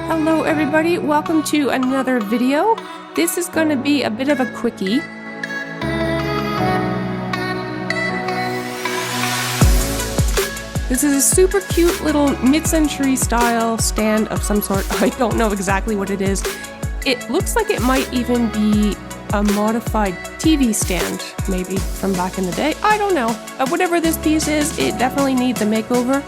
Hello everybody, welcome to another video. This is going to be a bit of a quickie. This is a super cute little mid-century style stand of some sort. I don't know exactly what it is. It looks like it might even be a modified TV stand, maybe from back in the day. I don't know. But whatever this piece is, it definitely needs a makeover.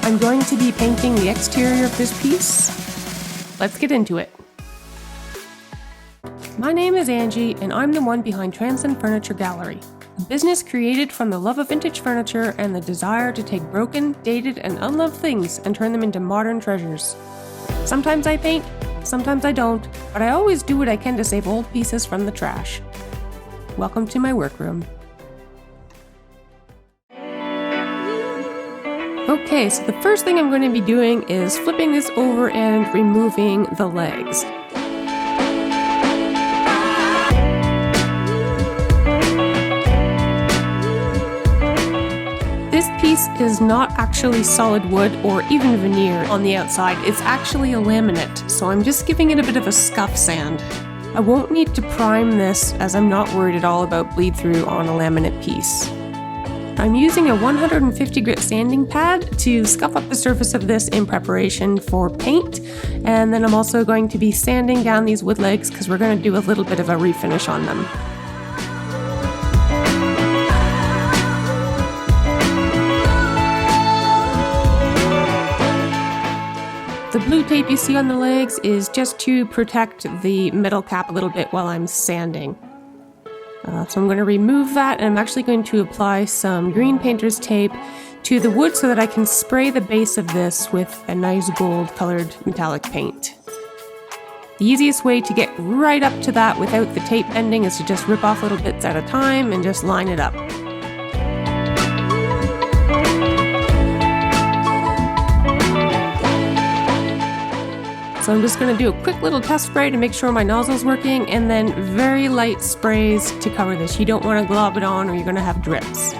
I'm going to be painting the exterior of this piece. Let's get into it. My name is Angie, and I'm the one behind Transcend Furniture Gallery, a business created from the love of vintage furniture and the desire to take broken, dated, and unloved things and turn them into modern treasures. Sometimes I paint, sometimes I don't, but I always do what I can to save old pieces from the trash. Welcome to my workroom. Okay, so the first thing I'm going to be doing is flipping this over and removing the legs. This piece is not actually solid wood or even veneer on the outside, it's actually a laminate, so I'm just giving it a bit of a scuff sand. I won't need to prime this as I'm not worried at all about bleed through on a laminate piece. I'm using a 150 grit sanding pad to scuff up the surface of this in preparation for paint, and then I'm also going to be sanding down these wood legs because we're going to do a little bit of a refinish on them. The blue tape you see on the legs is just to protect the metal cap a little bit while I'm sanding. So I'm going to remove that, and I'm actually going to apply some green painter's tape to the wood so that I can spray the base of this with a nice gold colored metallic paint. The easiest way to get right up to that without the tape bending is to just rip off little bits at a time and just line it up. So I'm just going to do a quick little test spray to make sure my nozzle's working, and then very light sprays to cover this. You don't want to glob it on or you're going to have drips.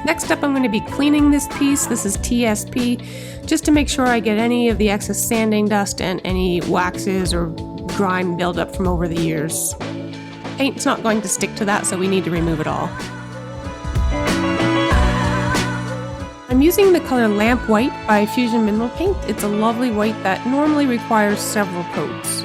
Next up, I'm going to be cleaning this piece. This is TSP, just to make sure I get any of the excess sanding dust and any waxes or grime buildup from over the years. Paint's not going to stick to that, so we need to remove it all. I'm using the color Lamp White by Fusion Mineral Paint. It's a lovely white that normally requires several coats.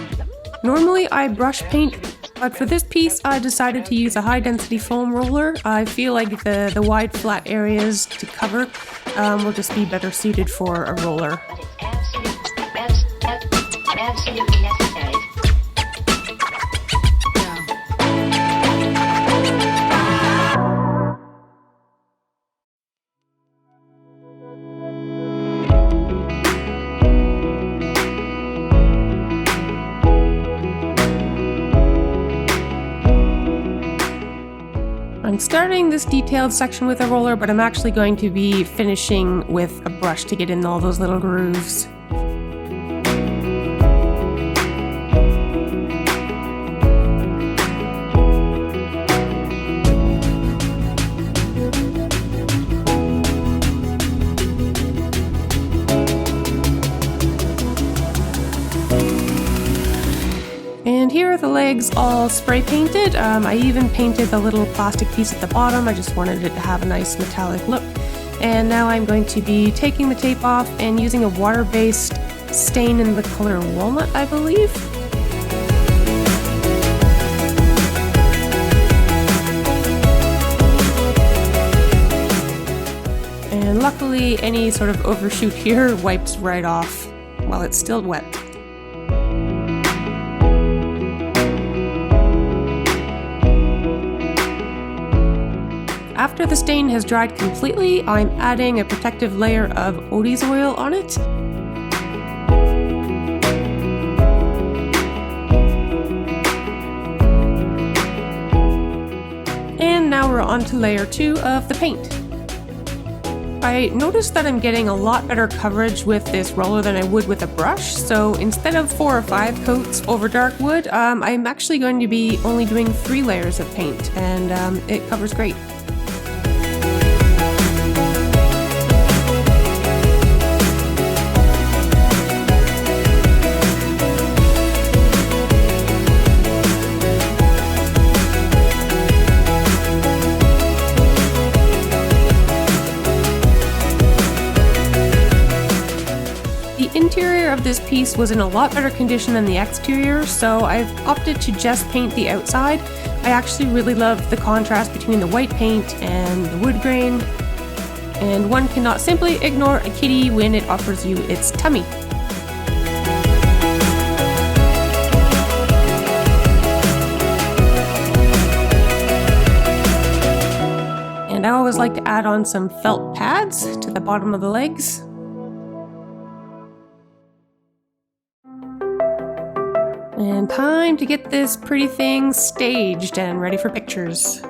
Normally I brush paint, but for this piece I decided to use a high density foam roller. I feel like the wide flat areas to cover will just be better suited for a roller. Absolutely necessary. I'm starting this detailed section with a roller, but I'm actually going to be finishing with a brush to get in all those little grooves. And here are the legs all spray painted. I even painted the little plastic piece at the bottom. I just wanted it to have a nice metallic look. And now I'm going to be taking the tape off and using a water-based stain in the color Walnut, I believe. And luckily, any sort of overshoot here wipes right off while it's still wet. After the stain has dried completely, I'm adding a protective layer of oaties oil on it. And now we're on to layer 2 of the paint. I noticed that I'm getting a lot better coverage with this roller than I would with a brush, so instead of 4 or 5 coats over dark wood, I'm actually going to be only doing 3 layers of paint, and it covers great. interior of this piece was in a lot better condition than the exterior, so I've opted to just paint the outside. I actually really love the contrast between the white paint and the wood grain, and one cannot simply ignore a kitty when it offers you its tummy. And I always like to add on some felt pads to the bottom of the legs. And time to get this pretty thing staged and ready for pictures.